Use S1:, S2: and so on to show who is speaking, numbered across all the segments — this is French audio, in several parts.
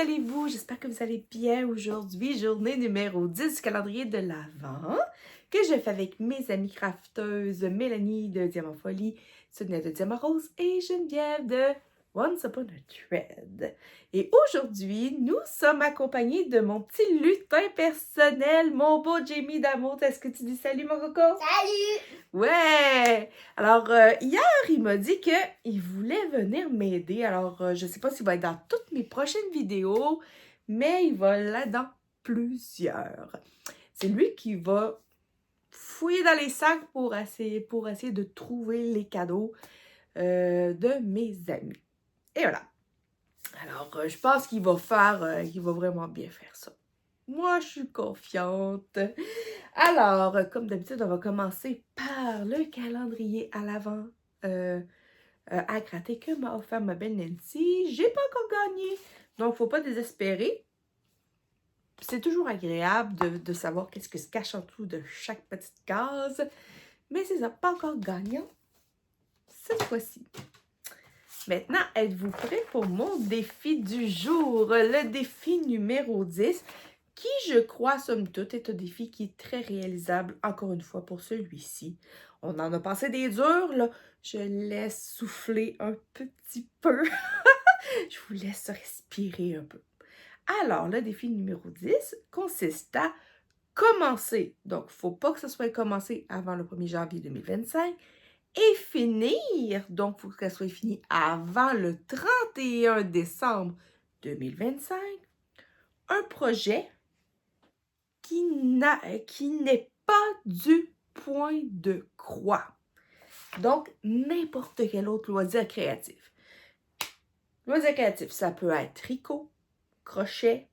S1: allez-vous? J'espère que vous allez bien aujourd'hui, journée numéro 10 du calendrier de l'Avent, que je fais avec mes amies crafteuses Mélanie de Diamant Folie, Sonia de Diamant Rose et Geneviève de Once Upon a Thread. Et aujourd'hui, nous sommes accompagnés de mon petit lutin personnel, mon beau Jamie d'amour. Est-ce que tu dis salut, mon coco?
S2: Salut!
S1: Ouais! Alors, hier, il m'a dit qu'il voulait venir m'aider. Alors, je sais pas s'il va être dans toutes mes prochaines vidéos, mais il va là dans plusieurs. C'est lui qui va fouiller dans les sacs pour essayer de trouver les cadeaux de mes amis. Et voilà. Alors, je pense qu'il va vraiment bien faire ça. Moi, je suis confiante. Alors, comme d'habitude, on va commencer par le calendrier à l'avant à gratter que m'a offert ma belle Nancy. J'ai pas encore gagné, donc faut pas désespérer. C'est toujours agréable de savoir qu'est-ce que se cache en dessous de chaque petite case. Mais c'est ça, pas encore gagnant cette fois-ci. Maintenant, êtes-vous prêts pour mon défi du jour? Le défi numéro 10, qui, je crois, somme toute, est un défi qui est très réalisable, encore une fois, pour celui-ci. On en a passé des durs, là. Je laisse souffler un petit peu. Je vous laisse respirer un peu. Alors, le défi numéro 10 consiste à commencer. Donc, il ne faut pas que ce soit commencé avant le 1er janvier 2025. Et finir, donc il faut qu'elle soit finie avant le 31 décembre 2025, un projet qui n'est pas du point de croix. Donc, n'importe quel autre loisir créatif. Loisir créatif, ça peut être tricot, crochet,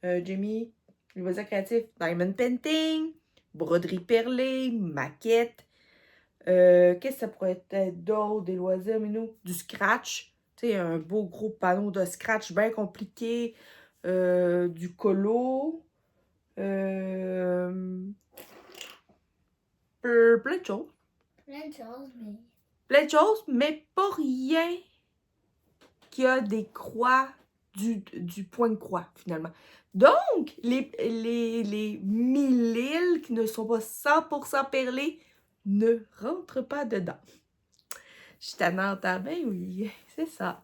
S1: Jamie, loisir créatif, diamond painting, broderie perlée, maquette. Qu'est-ce que ça pourrait être d'autre, des loisirs, mais nous? Du scratch, tu sais, un beau gros panneau de scratch bien compliqué, du colo, plein de choses.
S2: Plein de choses, mais...
S1: Plein de choses, mais pas rien qui a des croix, du point de croix, finalement. Donc, les 1000 îles qui ne sont pas 100% perlées ne rentrent pas dedans. Je suis tannante, ben oui, c'est ça.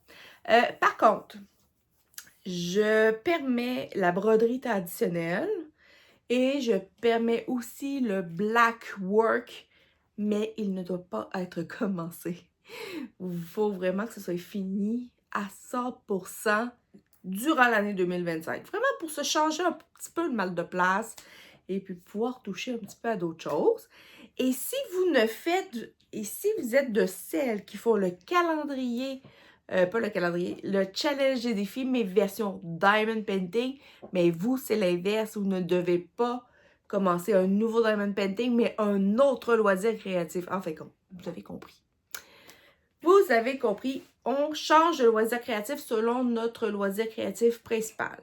S1: Par contre, je permets la broderie traditionnelle et je permets aussi le black work, mais il ne doit pas être commencé. Il faut vraiment que ce soit fini à 100% durant l'année 2025. Vraiment pour se changer un petit peu le mal de place et puis pouvoir toucher un petit peu à d'autres choses. Et si vous êtes de celles qui font le calendrier, pas le calendrier, le challenge des défis, mais version Diamond Painting, mais vous, c'est l'inverse, vous ne devez pas commencer un nouveau Diamond Painting, mais un autre loisir créatif. Enfin, vous avez compris. Vous avez compris, on change de loisir créatif selon notre loisir créatif principal.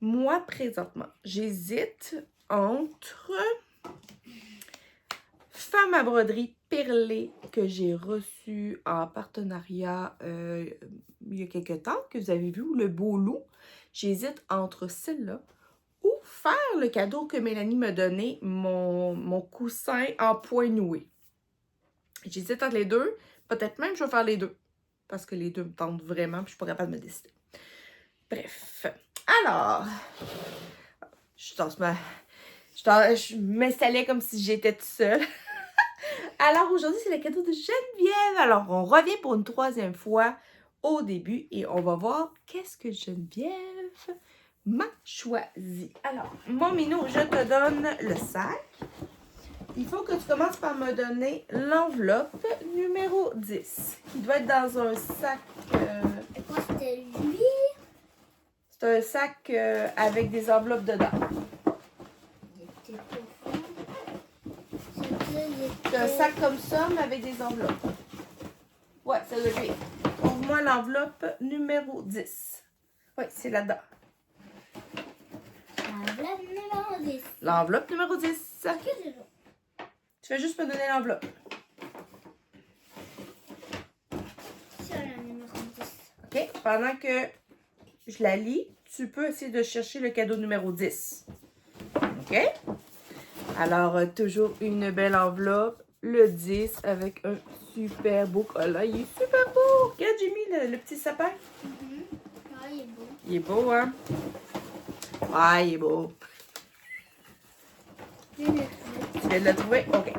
S1: Moi, présentement, j'hésite entre Femme à broderie perlée que j'ai reçu en partenariat il y a quelques temps, que vous avez vu, le beau loup. J'hésite entre celle-là ou faire le cadeau que Mélanie m'a donné, mon coussin en point noué. J'hésite entre les deux. Peut-être même que je vais faire les deux. Parce que les deux me tentent vraiment, puis je suis pas capable de me décider. Bref. Alors, je m'installais comme si j'étais toute seule. Alors aujourd'hui, c'est le cadeau de Geneviève. Alors, on revient pour une troisième fois au début et on va voir qu'est-ce que Geneviève m'a choisi. Alors, mon minou, je te donne le sac. Il faut que tu commences par me donner l'enveloppe numéro 10, qui doit être dans un sac...
S2: Et quoi, c'était lui?
S1: C'est un sac avec des enveloppes dedans.
S2: Il était profond.
S1: C'est un sac comme ça, mais avec des enveloppes. Ouais, ça doit être. Ouvre-moi l'enveloppe numéro 10. Oui, c'est là-dedans.
S2: L'enveloppe numéro 10.
S1: L'enveloppe numéro 10.
S2: Ok, c'est bon.
S1: Tu vas juste me donner l'enveloppe.
S2: C'est la numéro 10.
S1: OK? Pendant que je la lis, tu peux essayer de chercher le cadeau numéro 10. OK? Alors, toujours une belle enveloppe. Le 10 avec un super beau collant. Il est super beau! Regarde, Jimmy, le petit sapin.
S2: Ah, il est beau.
S1: Il est beau, hein? Ouais, il est beau.
S2: Je l'ai trouvé.
S1: Tu viens de le trouver? OK.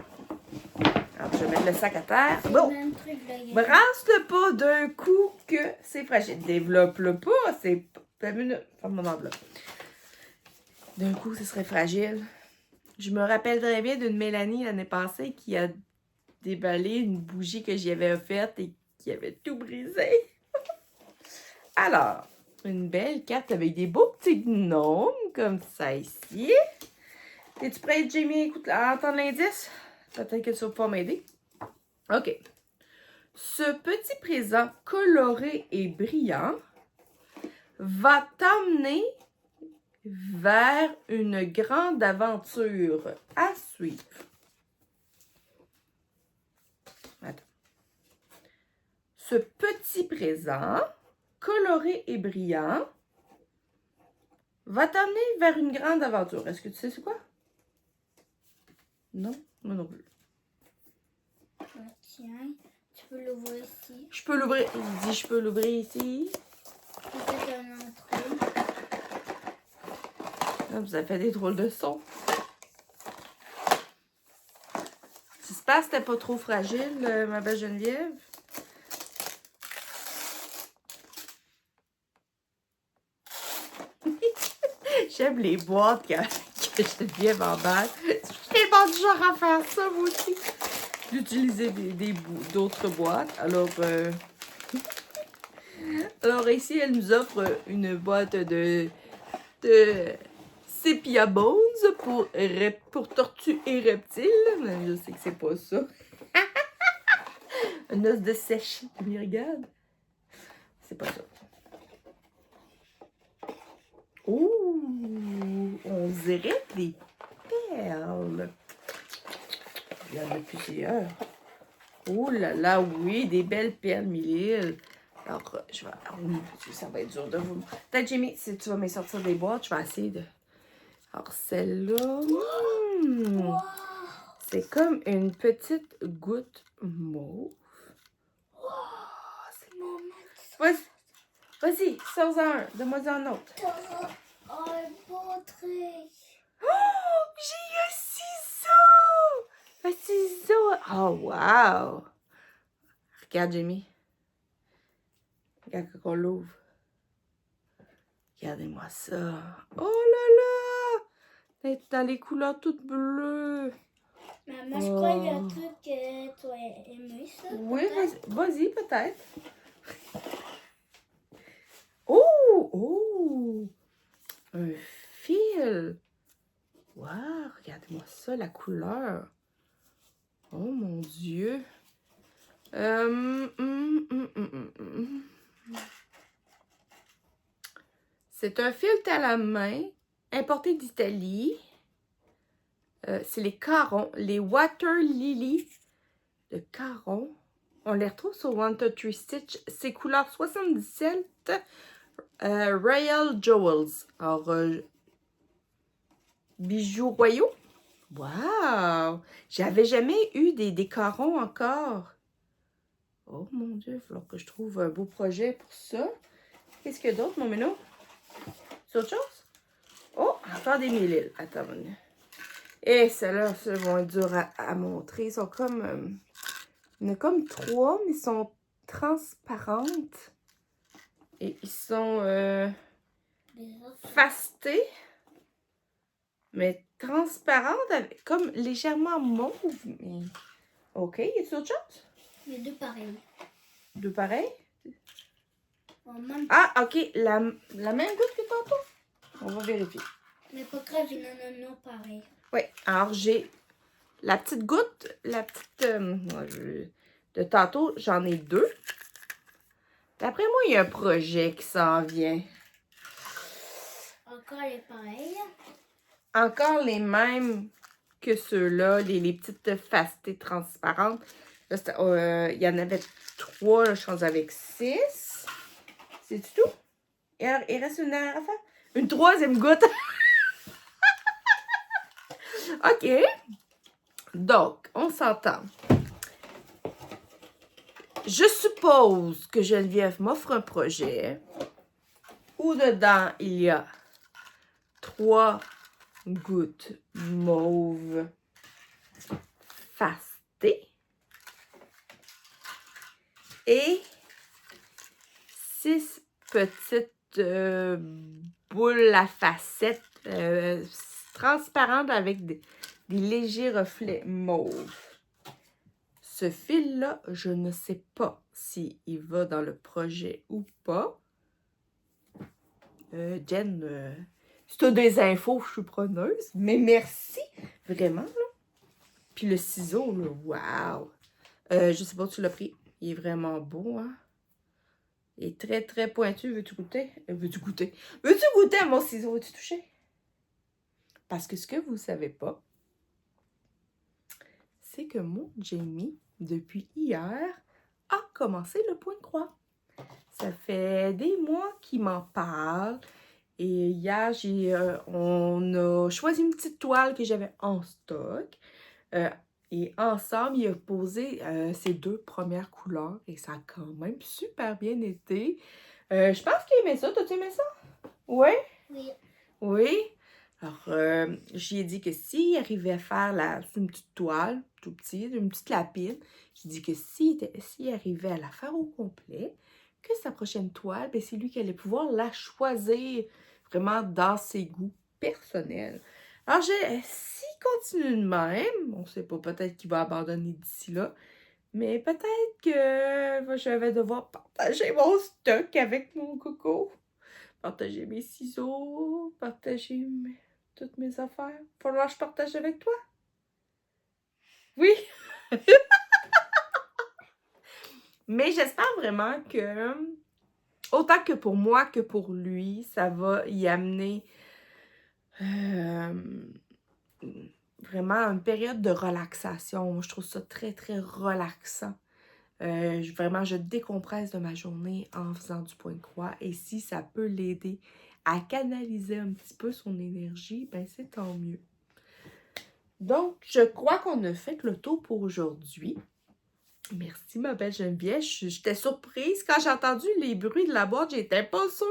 S1: Alors, je vais mettre le sac à terre.
S2: C'est
S1: Bon!
S2: le même truc là.
S1: Brasse-le pas d'un coup que c'est fragile. Développe-le pas, c'est... Ferme mon enveloppe. D'un coup, ce serait fragile. Je me rappelle très bien d'une Mélanie l'année passée qui a déballé une bougie que j'y avais offerte et qui avait tout brisé. Alors, une belle carte avec des beaux petits gnomes comme ça ici. Es-tu prête, Jamie, écoute, à entendre l'indice? Peut-être que tu vas pouvoir m'aider. OK. Ce petit présent coloré et brillant va t'emmener vers une grande aventure à suivre. Attends. Ce petit présent coloré et brillant va t'emmener vers une grande aventure. Est-ce que tu sais c'est quoi? Non? Moi non plus.
S2: Tiens, tu peux l'ouvrir ici.
S1: Je peux l'ouvrir. Il dit je peux l'ouvrir ici.
S2: Peut-être un entrée.
S1: Ah, vous avez fait des drôles de sons. J'espère que c'était pas trop fragile, ma belle Geneviève. J'aime les boîtes que Geneviève emballe. Je suis tellement du genre à faire ça, moi aussi. D'utiliser d'autres boîtes. Alors ici, elle nous offre une boîte de Sepia Bones pour tortues et reptiles. Mais je sais que c'est pas ça. Un os de sèche. Tu regarde. C'est pas ça. Ouh! On dirait des perles. Il y en a plusieurs. Oh là là, oui, des belles perles mille. Alors, je vais... oui, ça va être dur de vous... Peut-être, Jimmy, si tu vas me sortir des boîtes, je vais essayer de... Alors, celle-là...
S2: Wow.
S1: C'est comme une petite goutte mauve.
S2: Wow. C'est mon max.
S1: Vas-y, sors-en un. Donne-moi un autre.
S2: Oh, un beau truc.
S1: Oh, j'ai un ciseau! Un ciseau! Oh, wow! Regarde, Jimmy. Regarde quand on l'ouvre. Regardez-moi ça. Oh là là! C'est dans les couleurs toutes bleues.
S2: Maman, je crois qu'il y a un truc que tu as aimé, ça.
S1: Oui,
S2: peut-être?
S1: vas-y, peut-être. Oh! Oh! Un fil! Wow! Regardez-moi ça, la couleur. Oh mon Dieu! C'est un filtre à la main, importé d'Italie. C'est les Caron, les Water Lily de Caron. On les retrouve sur One Two Three Stitch. C'est couleur 77 Royal Jewels. Alors, bijoux royaux. Wow! J'avais jamais eu des carons encore. Oh mon Dieu, il va falloir que je trouve un beau projet pour ça. Qu'est-ce qu'il y a d'autre, mon méno? C'est autre chose? Oh, encore des mille. Attends. Et celles-là, celles vont être dures à montrer. Ils sont comme... il y en a comme 3, mais ils sont transparentes. Et ils sont fastés. Mais transparentes, avec, comme légèrement mauve. Mais... OK, y a-t-il autre chose?
S2: Les deux pareils.
S1: Deux pareils?
S2: Même...
S1: Ah, OK, la même goutte que tantôt? On va vérifier.
S2: Mais pas grave, il y en a un autre pareil.
S1: Oui, alors j'ai la petite goutte, la petite de tantôt, j'en ai 2. D'après moi, il y a un projet qui s'en vient.
S2: Encore les pareils.
S1: Encore les mêmes que ceux-là, les petites fastées transparentes. Là, il y en avait 3, là, je pense avec 6. C'est tout? Il reste une dernière affaire? Une troisième goutte. OK. Donc, on s'entend. Je suppose que Geneviève m'offre un projet où dedans, il y a 3 gouttes mauve fastées et 6 petites boules à facettes transparentes avec des légers reflets mauve. Ce fil-là, je ne sais pas s'il va dans le projet ou pas. Jen, si tu as des infos, je suis preneuse. Mais merci, vraiment. Là. Puis le ciseau, là, wow! Je sais pas où tu l'as pris. Il est vraiment beau, hein? Il est très, très pointu. Veux-tu goûter? Veux-tu goûter? Veux-tu goûter à mon ciseau? Veux-tu toucher? Parce que ce que vous ne savez pas, c'est que mon Jamie, depuis hier, a commencé le point de croix. Ça fait des mois qu'il m'en parle. Et hier, on a choisi une petite toile que j'avais en stock. Et ensemble, il a posé ses 2 premières couleurs. Et ça a quand même super bien été. Je pense qu'il aimait ça. T'as-tu aimé ça? Oui?
S2: Oui.
S1: Oui? Alors, j'y ai dit que s'il arrivait à faire une petite toile, tout petit, une petite lapine, j'ai dit que s'il arrivait à la faire au complet, que sa prochaine toile, ben, c'est lui qui allait pouvoir la choisir vraiment dans ses goûts personnels. Alors, s'il continue de même, on ne sait pas, peut-être qu'il va abandonner d'ici là, mais peut-être que je vais devoir partager mon stock avec mon coco. Partager mes ciseaux, partager toutes mes affaires. Falloir que je partage avec toi? Oui! Mais j'espère vraiment que, autant que pour moi que pour lui, ça va y amener vraiment une période de relaxation. Moi, je trouve ça très, très relaxant. Vraiment, je décompresse de ma journée en faisant du point de croix. Et si ça peut l'aider à canaliser un petit peu son énergie, ben c'est tant mieux. Donc, je crois qu'on a fait le tour pour aujourd'hui. Merci, ma belle Geneviève. J'étais surprise quand j'ai entendu les bruits de la boîte. J'étais pas sûre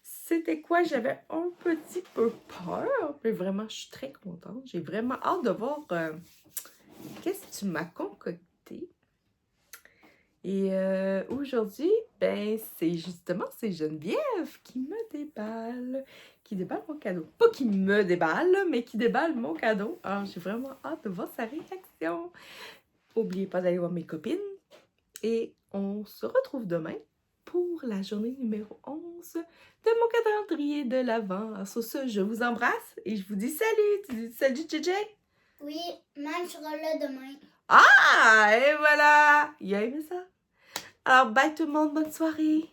S1: c'était quoi. J'avais un petit peu peur. Mais vraiment, je suis très contente. J'ai vraiment hâte de voir qu'est-ce que tu m'as concocté. Et aujourd'hui, ben, c'est Geneviève qui me déballe. Qui déballe mon cadeau. Pas qui me déballe, mais qui déballe mon cadeau. Alors, j'ai vraiment hâte de voir sa réaction. N'oubliez pas d'aller voir mes copines. Et on se retrouve demain pour la journée numéro 11 de mon calendrier de l'Avent. Sur ce, je vous embrasse et je vous dis salut. Salut, JJ.
S2: Oui, même sera là demain.
S1: Ah, et voilà. Il a aimé ça. Alors, bye tout le monde. Bonne soirée.